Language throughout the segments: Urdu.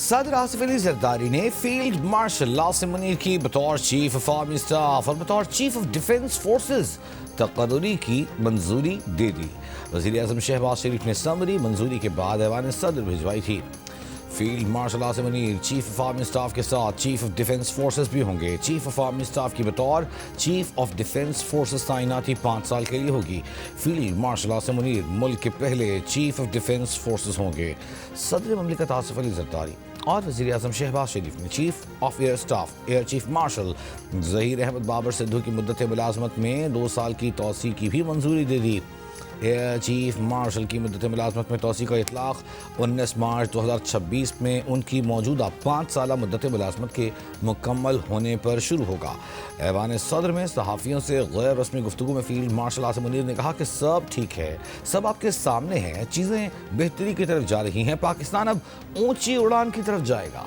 صدر آصف علی زرداری نے فیلڈ مارشل عاصم منیر کی بطور چیف آف آرمی اسٹاف اور بطور چیف آف ڈیفنس فورسز تقرری کی منظوری دے دی۔ وزیر اعظم شہباز شریف نے سمری منظوری کے بعد ایوان صدر بھجوائی تھی۔ Field marshal Asim Munir chief of army staff کے ساتھ چیف آف ڈیفنس فورسز بھی ہوں گے۔ چیف آف آرمی اسٹاف کی بطور چیف آف ڈیفنس فورسز تعیناتی 5 سال کے لیے ہوگی۔ فیلڈ مارشل عاصم منیر ملک کے پہلے چیف آف ڈیفنس فورسز ہوں گے۔ صدر مملکت آصف علی زرداری اور وزیر اعظم شہباز شریف نے chief of air staff air chief marshal Zaheer Ahmed Babar Sidhu کی مدت ملازمت میں 2 سال کی توسیع کی بھی منظوری دے دی۔ ایئر چیف مارشل کی مدت ملازمت میں توسیع کا اطلاق 19 مارچ 2026 میں ان کی موجودہ 5 سالہ مدت ملازمت کے مکمل ہونے پر شروع ہوگا۔ ایوان صدر میں صحافیوں سے غیر رسمی گفتگو میں فیلڈ مارشل عاصم منیر نے کہا کہ سب ٹھیک ہے، سب آپ کے سامنے ہیں، چیزیں بہتری کی طرف جا رہی ہیں، پاکستان اب اونچی اڑان کی طرف جائے گا۔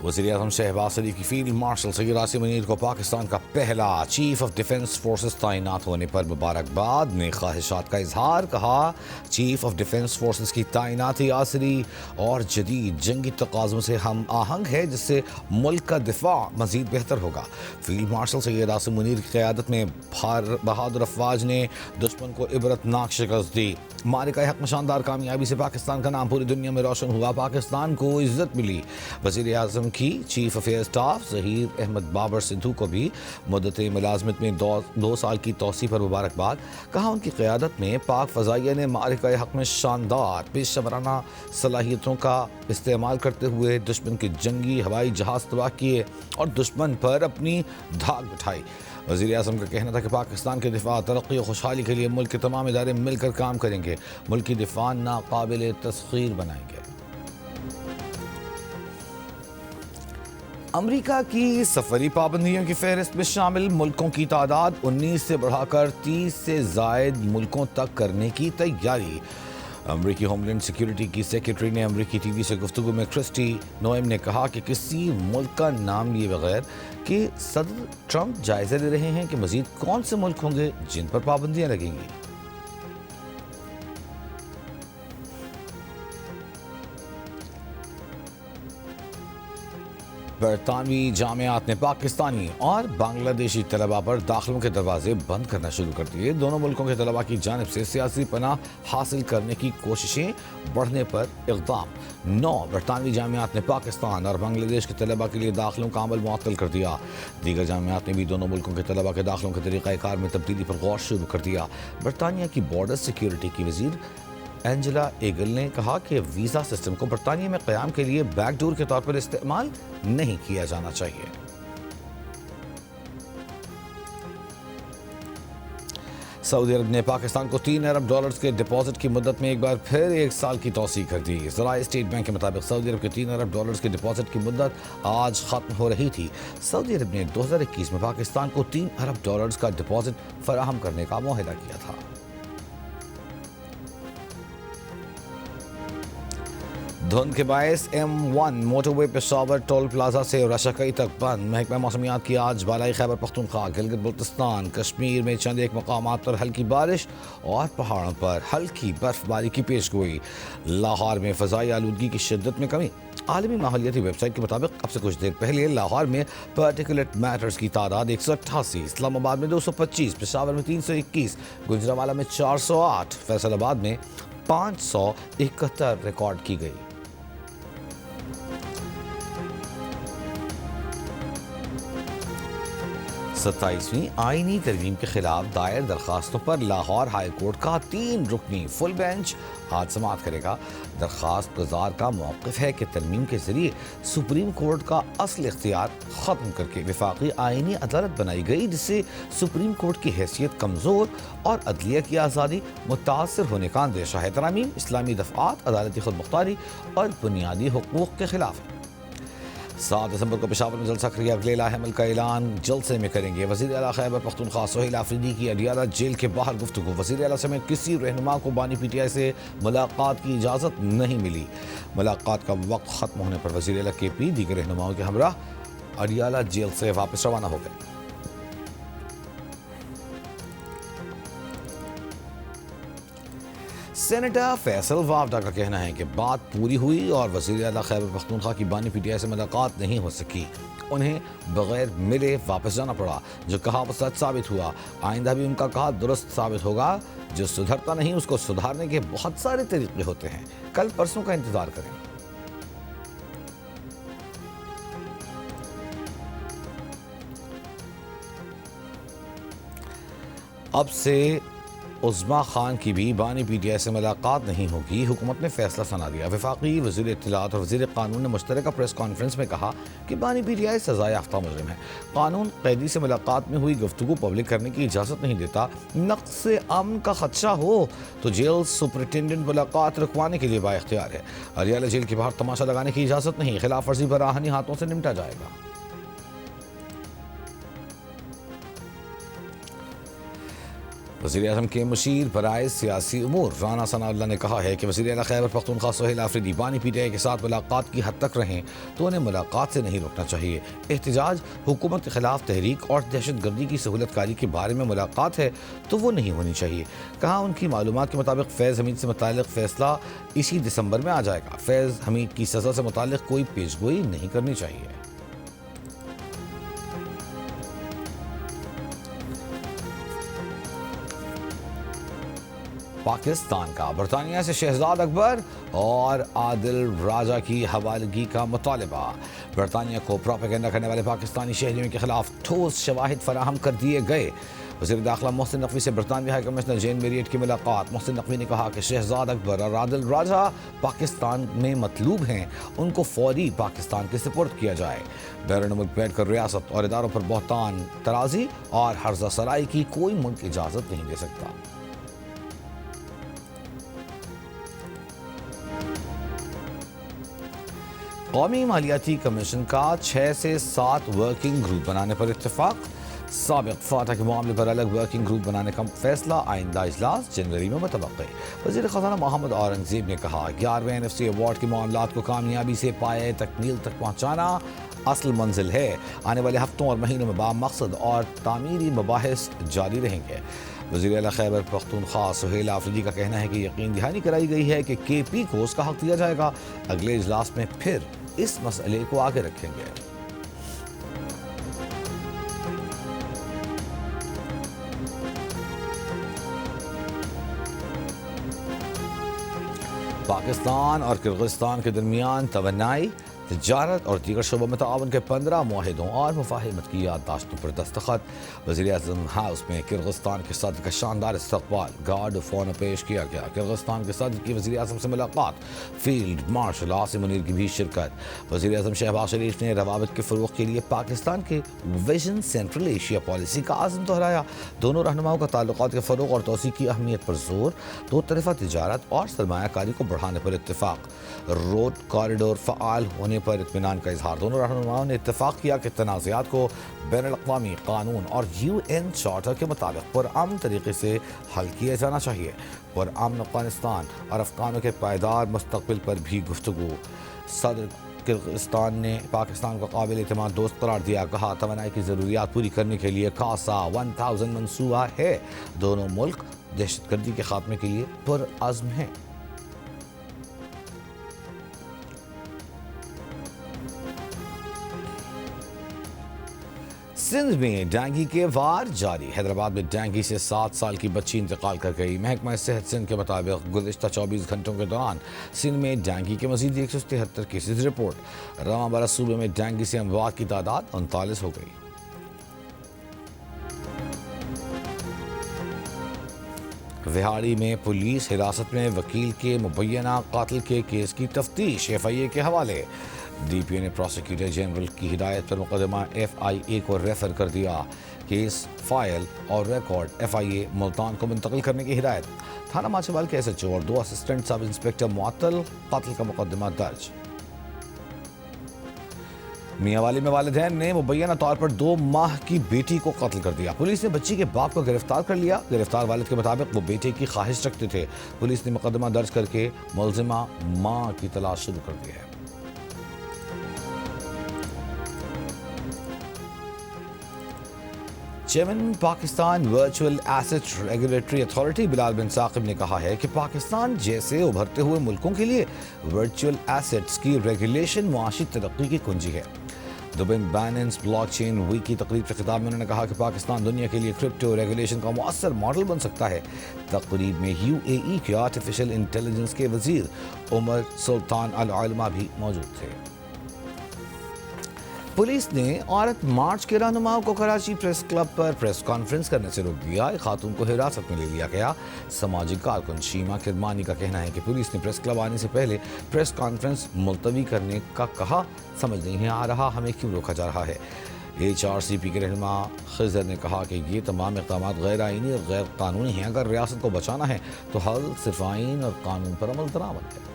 وزیر اعظم شہباز شریف کی فیلڈ مارشل سید عاصم منیر کو پاکستان کا پہلا چیف آف ڈیفنس فورسز تعینات ہونے پر مبارکباد میں خواہشات کا اظہار۔ کہا چیف آف ڈیفنس فورسز کی تعیناتی عصری اور جدید جنگی تقاضوں سے ہم آہنگ ہے، جس سے ملک کا دفاع مزید بہتر ہوگا۔ فیلڈ مارشل سید عاصم منیر کی قیادت میں بہادر افواج نے دشمن کو عبرتناک شکست دی۔ معرکہ حق میں شاندار کامیابی سے پاکستان کا نام پوری دنیا میں روشن ہوا، پاکستان کو عزت ملی۔ وزیر اعظم کی chief of air staff Zaheer Ahmed Babar Sidhu کو بھی مدت ملازمت میں 2 سال کی توسیع پر مبارکباد۔ کہا ان کی قیادت میں پاک فضائیہ نے معرکہ حق میں شاندار پیشہ ورانہ صلاحیتوں کا استعمال کرتے ہوئے دشمن کے جنگی ہوائی جہاز تباہ کیے اور دشمن پر اپنی دھاک بٹھائی۔ وزیر اعظم کا کہنا تھا کہ پاکستان کے دفاع، ترقی و خوشحالی کے لیے ملک کے تمام ادارے مل کر کام کریں گے، ملک کی دفاع ناقابل تسخیر بنائیں گے۔ امریکہ کی سفری پابندیوں کی فہرست میں شامل ملکوں کی تعداد 19 سے بڑھا کر 30 سے زائد ملکوں تک کرنے کی تیاری۔ امریکی ہوم لینڈ سیکیورٹی کی سیکرٹری نے امریکی ٹی وی سے گفتگو میں کرسٹی نوئم نے کہا کہ کسی ملک کا نام لیے بغیر کہ صدر ٹرمپ جائزہ لے رہے ہیں کہ مزید کون سے ملک ہوں گے جن پر پابندیاں لگیں گی۔ برطانوی جامعات نے پاکستانی اور بنگلہ دیشی طلباء پر داخلوں کے دروازے بند کرنا شروع کر دیے۔ دونوں ملکوں کے طلباء کی جانب سے سیاسی پناہ حاصل کرنے کی کوششیں بڑھنے پر اقدام۔ 9 برطانوی جامعات نے پاکستان اور بنگلہ دیش کے طلباء کے لیے داخلوں کا عمل معطل کر دیا۔ دیگر جامعات نے بھی دونوں ملکوں کے طلباء کے داخلوں کے طریقہ کار میں تبدیلی پر غور شروع کر دیا۔ برطانیہ کی بارڈر سیکیورٹی کی وزیر اینجلا ایگل نے کہا کہ ویزا سسٹم کو برطانیہ میں قیام کے لیے بیک ڈور کے طور پر استعمال نہیں کیا جانا چاہیے۔ سعودی عرب نے پاکستان کو $3 ارب کے ڈپازٹ کی مدت میں ایک بار پھر 1 سال کی توسیع کر دی۔ ذرائع اسٹیٹ بینک کے مطابق سعودی عرب کے $3 ارب کے ڈپازٹ کی مدت آج ختم ہو رہی تھی۔ سعودی عرب نے 2021 میں پاکستان کو $3 ارب کا ڈپازٹ فراہم کرنے کا معاہدہ کیا تھا۔ دھند کے باعث M1 موٹر وے پشاور ٹول پلازا سے رشکئی تک بند۔ محکمہ موسمیات کی آج بالائی خیبر پختونخوا، گلگت بلتستان، کشمیر میں چند ایک مقامات پر ہلکی بارش اور پہاڑوں پر ہلکی برف باری کی پیشگوئی۔ لاہور میں فضائی آلودگی کی شدت میں کمی۔ عالمی ماحولیاتی ویب سائٹ کے مطابق اب سے کچھ دیر پہلے لاہور میں پارٹیکولیٹ میٹرز کی تعداد 188، اسلام آباد میں 225، پشاور میں 321، گجرانوالہ میں 408، فیصل آباد میں 571 ریکارڈ کی گئی۔ 27ویں آئینی ترمیم کے خلاف دائر درخواستوں پر لاہور ہائی کورٹ کا 3 رکنی فل بینچ آج سماعت کرے گا۔ درخواست گزار کا موقف ہے کہ ترمیم کے ذریعے سپریم کورٹ کا اصل اختیار ختم کر کے وفاقی آئینی عدالت بنائی گئی، جس سے سپریم کورٹ کی حیثیت کمزور اور عدلیہ کی آزادی متاثر ہونے کا اندیشہ ہے۔ ترامیم اسلامی دفعات، عدالتی خود مختاری اور بنیادی حقوق کے خلاف ہے۔ 7 دسمبر کو پشاور میں جلسہ خیریہ اگلے حمل کا اعلان جلسے میں کریں گے۔ وزیر اعلیٰ خیبر پختونخوا سہیل آفریدی کی اڈیالہ جیل کے باہر گفتگو۔ وزیر اعلیٰ سمیت کسی رہنما کو بانی پی ٹی آئی سے ملاقات کی اجازت نہیں ملی۔ ملاقات کا وقت ختم ہونے پر وزیر اعلیٰ کے پی دیگر رہنماؤں کے ہمراہ اڈیالہ جیل سے واپس روانہ ہو گئے۔ سینیٹر فیصل وافدہ کا کہنا ہے کہ بات پوری ہوئی اور وزیر اعلیٰ خیبر پختونخوا کی بانی پی ٹی آئی سے ملاقات نہیں ہو سکی، انہیں بغیر ملے واپس جانا پڑا، جو کہا وہ سچ ثابت ہوا، آئندہ بھی ان کا کہا درست ثابت ہوگا، جو سدھرتا نہیں اس کو سدھارنے کے بہت سارے طریقے ہوتے ہیں، کل پرسوں کا انتظار کریں۔ اب سے عظما خان کی بھی بانی پی ٹی آئی سے ملاقات نہیں ہوگی، حکومت نے فیصلہ سنا دیا۔ وفاقی وزیر اطلاعات اور وزیر قانون نے مشترکہ پریس کانفرنس میں کہا کہ بانی پی ٹی آئی سزا یافتہ مجرم ہے، قانون قیدی سے ملاقات میں ہوئی گفتگو پبلک کرنے کی اجازت نہیں دیتا، نقص امن کا خدشہ ہو تو جیل سپرنٹینڈنٹ ملاقات رکوانے کے لیے بااختیار ہے، اریالہ جیل کے باہر تماشا لگانے کی اجازت نہیں، خلاف ورزی پر آہنی ہاتھوں سے نمٹا جائے گا۔ وزیراعظم کے مشیر برائے سیاسی امور رانا ثناء اللہ نے کہا ہے کہ وزیر اعلیٰ خیبر پختونخوا سہیل آفریدی بانی پی ٹی آئی کے ساتھ ملاقات کی حد تک رہیں تو انہیں ملاقات سے نہیں روکنا چاہیے۔ احتجاج، حکومت کے خلاف تحریک اور دہشت گردی کی سہولت کاری کے بارے میں ملاقات ہے تو وہ نہیں ہونی چاہیے۔ کہا ان کی معلومات کے مطابق فیض حمید سے متعلق فیصلہ اسی دسمبر میں آ جائے گا، فیض حمید کی سزا سے متعلق کوئی پیش گوئی نہیں کرنی چاہیے۔ پاکستان کا برطانیہ سے شہزاد اکبر اور عادل راجہ کی حوالگی کا مطالبہ۔ برطانیہ کو پروپیگنڈا کرنے والے پاکستانی شہریوں کے خلاف ٹھوس شواہد فراہم کر دیے گئے۔ وزیر داخلہ محسن نقوی سے برطانوی ہائی کمشنر جین میریٹ کی ملاقات۔ محسن نقوی نے کہا کہ شہزاد اکبر اور عادل راجہ پاکستان میں مطلوب ہیں، ان کو فوری پاکستان کے سپرد کیا جائے۔ بیرون ملک بیٹھ کر ریاست اور اداروں پر بہتان ترازی اور ہرزہ سرائی کی کوئی ملک اجازت نہیں دے سکتا۔ قومی مالیاتی کمیشن کا 6 سے 7 ورکنگ گروپ بنانے پر اتفاق۔ سابق فاتح کے معاملے پر الگ ورکنگ گروپ بنانے کا فیصلہ آئندہ اجلاس جنوری میں متوقع۔ وزیر خزانہ محمد اورنگزیب نے کہا 11ویں NFC ایوارڈ کے معاملات کو کامیابی سے پائے تکمیل تک پہنچانا اصل منزل ہے، آنے والے ہفتوں اور مہینوں میں بامقصد اور تعمیری مباحث جاری رہیں گے۔ وزیر اعلیٰ خیبر پختونخوا سہیل آفریدی کا کہنا ہے کہ یقین دہانی کرائی گئی ہے کہ KP کو اس کا حق دیا جائے گا، اگلے اجلاس میں پھر اس مسئلے کو آگے رکھیں گے۔ پاکستان اور کرغزستان کے درمیان توانائی، تجارت اور دیگر شعبوں میں تعاون کے 15 معاہدوں اور مفاہمت کی یادداشتوں پر دستخط۔ وزیر اعظم ہاؤس میں کرغزستان کے صدر کا شاندار استقبال، گارڈ آف آنر پیش کیا گیا۔ کرغزستان کے صدر کی وزیر اعظم سے ملاقات، فیلڈ مارشل عاصم منیر کی بھی شرکت۔ وزیر اعظم شہباز شریف نے روابط کے فروغ کے لیے پاکستان کے ویژن سینٹرل ایشیا پالیسی کا عزم دہرایا۔ دونوں رہنماؤں کا تعلقات کے فروغ اور توسیع کی اہمیت پر زور، دو طرفہ تجارت اور سرمایہ کاری کو بڑھانے پر اتفاق۔ روڈ کاریڈور فعال ہونے پر اطمینان کا اظہار۔ دونوں رہنماؤں نے اتفاق کیا کہ تنازعات کو بین الاقوامی قانون اور UN چارٹر کے مطابق پرامن طریقے سے حل کیا جانا چاہیے۔ پرامن افغانستان اور افغانوں کے پائیدار مستقبل پر بھی گفتگو۔ صدر کرغزستان نے پاکستان کو قابل اعتماد دوست قرار دیا، کہا توانائی کی ضروریات پوری کرنے کے لیے کاسا 1000 منصوبہ ہے، دونوں ملک دہشت گردی کے خاتمے کے لیے پرعزم ہیں۔ سندھ میں ڈینگی کے وار جاری۔ حیدرآباد میں ڈینگی سے 7 سال کی بچی انتقال کر گئی۔ محکمہ صحت سندھ کے مطابق گزشتہ 24 گھنٹوں کے دوران سندھ میں ڈینگی کے مزید 173 کیسز رپورٹ۔ رواں برس صوبے میں ڈینگی سے اموات کی تعداد 39 ہو گئی۔ وہاڑی میں پولیس حراست میں وکیل کے مبینہ قاتل کے کیس کی تفتیش FIA کے حوالے۔ DPO نے پروسیکیوٹر جنرل کی ہدایت پر مقدمہ FIA کو ریفر کر دیا۔ کیس فائل اور ریکارڈ FIA ملتان کو منتقل کرنے کی ہدایت۔ تھانہ ماچھوال کے SHO اور 2 اسسٹنٹ سب انسپکٹر معطل، قتل کا مقدمہ درج۔ میاں والی میں والدین نے مبینہ طور پر 2 ماہ کی بیٹی کو قتل کر دیا۔ پولیس نے بچی کے باپ کو گرفتار کر لیا۔ گرفتار والد کے مطابق وہ بیٹے کی خواہش رکھتے تھے۔ پولیس نے مقدمہ درج کر کے ملزمہ ماں کی تلاش شروع کر دی ہے۔ Chairman Pakistan virtual asset regulatory authority Bilal bin Saqib نے کہا ہے کہ پاکستان جیسے ابھرتے ہوئے ملکوں کے لیے ورچوئل ایسٹس کی ریگولیشن معاشی ترقی کی کنجی ہے۔ دبئی بائننس بلاک چین ویک کی تقریب سے خطاب میں انہوں نے کہا کہ پاکستان دنیا کے لیے کرپٹو ریگولیشن کا مؤثر ماڈل بن سکتا ہے۔ تقریب میں UAE کے آرٹیفیشل انٹیلیجنس کے وزیر عمر سلطان العلمہ بھی موجود تھے۔ پولیس نے عورت مارچ کے رہنماؤں کو کراچی پریس کلب پر پریس کانفرنس کرنے سے روک دیا۔ ایک خاتون کو حراست میں لے لیا گیا۔ سماجی کارکن شیما کرمانی کا کہنا ہے کہ پولیس نے پریس کلب آنے سے پہلے پریس کانفرنس ملتوی کرنے کا کہا، سمجھ نہیں آ رہا ہمیں کیوں روکا جا رہا ہے۔ HRCP کے رہنما خضر نے کہا کہ یہ تمام اقدامات غیر آئینی اور غیر قانونی ہیں۔ اگر ریاست کو بچانا ہے تو حل صرف آئین اور قانون پر عمل درآمد ہے۔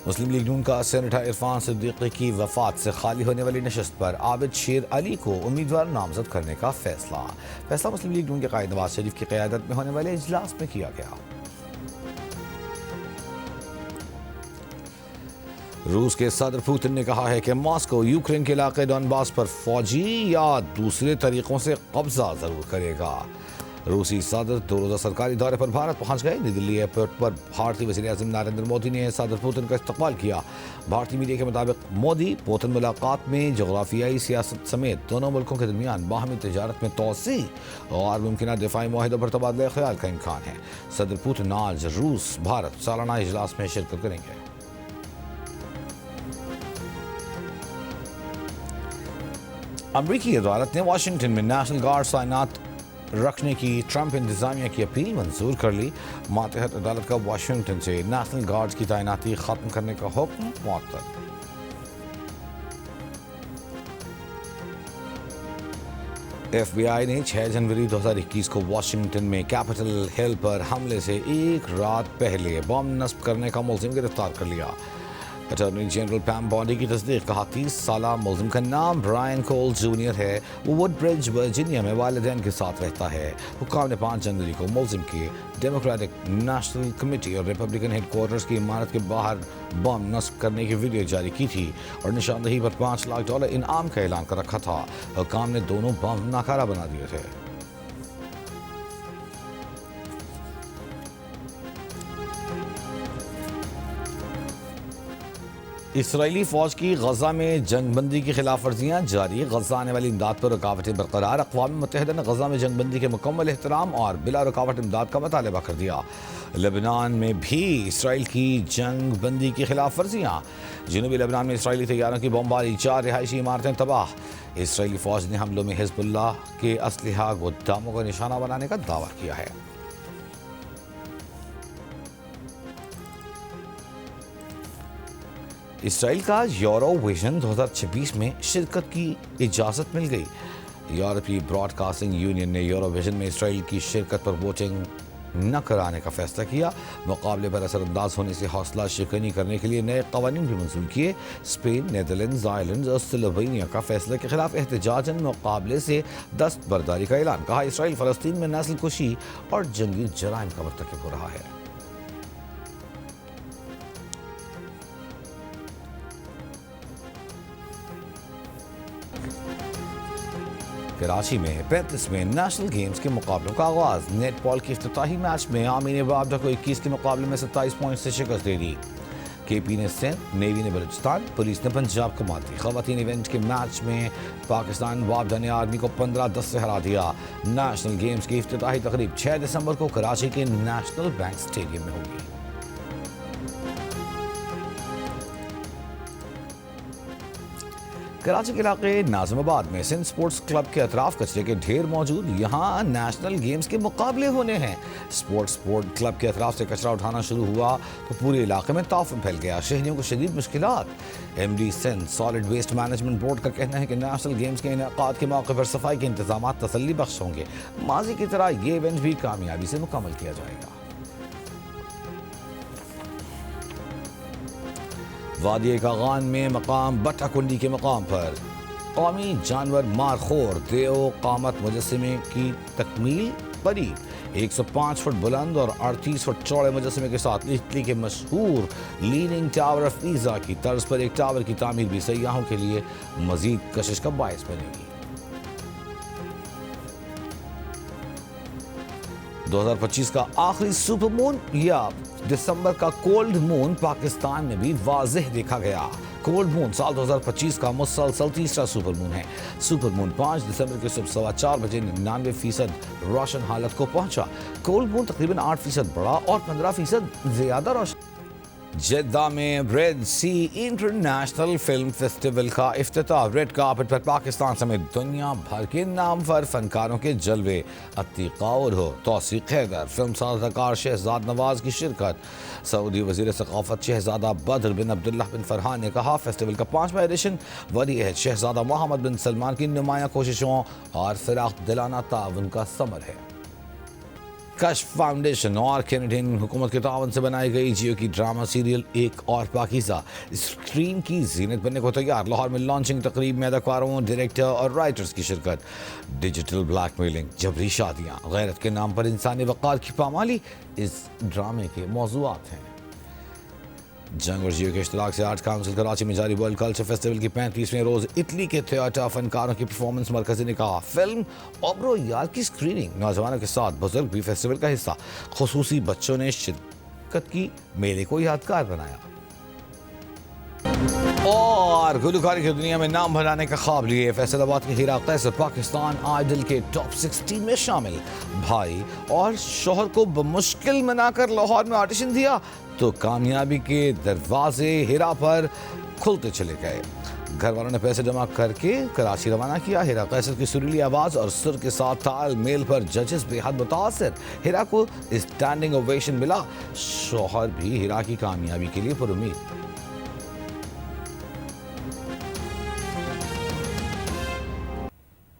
مسلم لیگ نون کا سینیٹر عرفان صدیقی کی وفات سے خالی ہونے والی نشست پر عابد شیر علی کو امیدوار نامزد کرنے کا فیصلہ مسلم لیگ نون کے قائد نواز شریف کی قیادت میں ہونے والے اجلاس میں کیا گیا۔ روس کے صدر پوتن نے کہا ہے کہ ماسکو یوکرین کے علاقے ڈونباس پر فوجی یا دوسرے طریقوں سے قبضہ ضرور کرے گا۔ روسی صدر 2 روزہ سرکاری دورے پر بھارت پہنچ گئے۔ نئی دلی ایئرپورٹ پر بھارتی وزیر اعظم نریندر مودی نے صدر پوتن کا استقبال کیا۔ بھارتی میڈیا کے مطابق مودی پوتن ملاقات میں جغرافیائی سیاست سمیت دونوں ملکوں کے درمیان باہمی تجارت میں توسیع اور ممکنہ دفاعی معاہدوں پر تبادلہ خیال کا امکان ہے۔ صدر پوتن آج روس بھارت سالانہ اجلاس میں شرکت کریں گے۔ امریکی عدالت نے واشنگٹن میں نیشنل گارڈ تعینات رکھنے کی ٹرمپ انتظامیہ کی اپیل منظور کر لی۔ ماتحت عدالت کا واشنگٹن سے نیشنل گارڈز کی تعیناتی ختم کرنے کا حکم معطل۔ FBI نے 6 جنوری 2021 کو واشنگٹن میں کیپٹل ہل پر حملے سے ایک رات پہلے بم نصب کرنے کا ملزم گرفتار کر لیا۔ اٹارنی جنرل پیم بانڈی کی تصدیق، کہا 30 سالہ ملزم کا نام برائن کول جونیئر ہے۔ وہ ووڈ برج ورجینیا میں والدین کے ساتھ رہتا ہے۔ حکام نے 5 جنوری کو ملزم کی ڈیموکریٹک نیشنل کمیٹی اور ریپبلکن ہیڈ کوارٹرز کی عمارت کے باہر بم نصب کرنے کی ویڈیو جاری کی تھی اور نشاندہی پر $5 لاکھ انعام کا اعلان کر رکھا تھا۔ حکام نے دونوں بم ناکارہ بنا دیے تھے۔ اسرائیلی فوج کی غزہ میں جنگ بندی کی خلاف ورزیاں جاری۔ غزہ آنے والی امداد پر رکاوٹیں برقرار۔ اقوام متحدہ نے غزہ میں جنگ بندی کے مکمل احترام اور بلا رکاوٹ امداد کا مطالبہ کر دیا۔ لبنان میں بھی اسرائیل کی جنگ بندی کی خلاف ورزیاں۔ جنوبی لبنان میں اسرائیلی طیاروں کی بمباری، 4 رہائشی عمارتیں تباہ۔ اسرائیلی فوج نے حملوں میں حزب اللہ کے اسلحہ گوداموں کو نشانہ بنانے کا دعویٰ کیا ہے۔ اسرائیل کا یورو ویژن 2026 میں شرکت کی اجازت مل گئی۔ یورپی براڈ کاسٹنگ یونین نے یورو ویژن میں اسرائیل کی شرکت پر ووٹنگ نہ کرانے کا فیصلہ کیا۔ مقابلے پر اثر انداز ہونے سے حوصلہ شکنی کرنے کے لیے نئے قوانین بھی منظور کیے۔ اسپین، نیدرلینڈز، آئرلینڈ اور سلووینیا کا فیصلے کے خلاف احتجاجاً مقابلے سے دستبرداری کا اعلان۔ کہا اسرائیل فلسطین میں نسل کشی اور جنگی جرائم کا مرتکب ہو رہا ہے۔ کراچی میں 35ویں نیشنل گیمز کے مقابلوں کا آغاز۔ نیٹ بال کے افتتاحی میچ میں آمین بابڈا کو 21 کے مقابلے میں 27 پوائنٹ سے شکست دے دی۔ KP نے سندھ، نیوی نے بلوچستان، پولیس نے پنجاب کو مات دی۔ خواتین ایونٹ کے میچ میں پاکستان بابڈا نے آرمی کو 15-10 سے ہرا دیا۔ نیشنل گیمز کی افتتاحی تقریب 6 دسمبر کو کراچی کے نیشنل بینک اسٹیڈیم میں ہوگی۔ کراچی کے علاقے ناظم آباد میں سندھ سپورٹس کلب کے اطراف کچرے کے ڈھیر موجود۔ یہاں نیشنل گیمز کے مقابلے ہونے ہیں۔ سپورٹس کلب کے اطراف سے کچرا اٹھانا شروع ہوا تو پورے علاقے میں تعفن پھیل گیا۔ شہریوں کو شدید مشکلات۔ MD Sindh solid waste management board کا کہنا ہے کہ نیشنل گیمز کے انعقاد کے موقع پر صفائی کے انتظامات تسلی بخش ہوں گے۔ ماضی کی طرح یہ ایونٹ بھی کامیابی سے مکمل کیا جائے گا۔ وادی کاغان میں مقام بٹا کنڈی کے مقام پر قومی جانور مارخور دیو قامت مجسمے کی تکمیل قریب۔ 105 فٹ بلند اور 38 فٹ چوڑے مجسمے کے ساتھ اٹلی کے مشہور لیڈنگ ٹاور آف پیزا کی طرز پر ایک ٹاور کی تعمیر بھی سیاحوں کے لیے مزید کشش کا باعث بنے گی۔ 2025 کا آخری سپر مون یا دسمبر کا کولڈ مون پاکستان میں بھی واضح دیکھا گیا۔ کولڈ مون سال 2025 کا مسلسل تیسرا سپر مون ہے۔ سپر مون 5 دسمبر کے صبح 4:15 بجے 99% روشن حالت کو پہنچا۔ کولڈ مون تقریباً 8% بڑا اور 15% زیادہ روشن۔ جدہ میں ریڈ سی انٹرنیشنل فلم فیسٹیول کا افتتاح۔ ریڈ کارپٹ پر پاکستان سمیت دنیا بھر کے نامور فنکاروں کے جلوے۔ عتیق قاور ہو، توصیق حیدر، فلم ساز اداکار شہزاد نواز کی شرکت۔ سعودی وزیر ثقافت شہزادہ بدر بن عبداللہ بن فرحان نے کہا فیسٹیول کا 5واں ایڈیشن ولی عہد شہزادہ محمد بن سلمان کی نمایاں کوششوں اور فراخ دلانہ تعاون کا ثمر ہے۔ کشف فاؤنڈیشن اور کینیڈین حکومت کے تعاون سے بنائی گئی جیو کی ڈرامہ سیریل ایک اور پاکیزہ اسکرین کی زینت بننے کو تیار۔ لاہور میں لانچنگ تقریب میں اداکاروں، ڈائریکٹر اور رائٹرز کی شرکت۔ ڈیجیٹل بلیک میلنگ، جبری شادیاں، غیرت کے نام پر انسانی وقار کی پامالی اس ڈرامے کے موضوعات ہیں۔ جنگ اور جیو کے اشتراک سے آرٹ کونسل کراچی میں جاری ورلڈ کلچر فیسٹیول کی 35ویں روز اٹلی کے تھیٹر فنکاروں کی پرفارمنس مرکزی نے کہا فلم اوبرو یار کی سکریننگ نوجوانوں کے ساتھ بزرگ بھی فیسٹیول کا حصہ۔ خصوصی بچوں نے شرکت کی، میلے کو یادگار بنایا۔ اور گلوکاری کی دنیا میں نام بنانے کا خواب لیے فیصل آباد کے ہیرا قیصر پاکستان آئیڈل کے ٹاپ 16 میں شامل۔ بھائی اور شوہر کو بمشکل منا کر لاہور میں آڈیشن دیا تو کامیابی کے دروازے ہیرا پر کھلتے چلے گئے۔ گھر والوں نے پیسے جمع کر کے کراچی روانہ کیا۔ ہیرا قیصر کی سریلی آواز اور سر کے ساتھ تال میل پر ججز بے حد متاثر۔ ہیرا کو اسٹینڈنگ اوویشن ملا۔ شوہر بھی ہیرا کی کامیابی کے لیے پر امید۔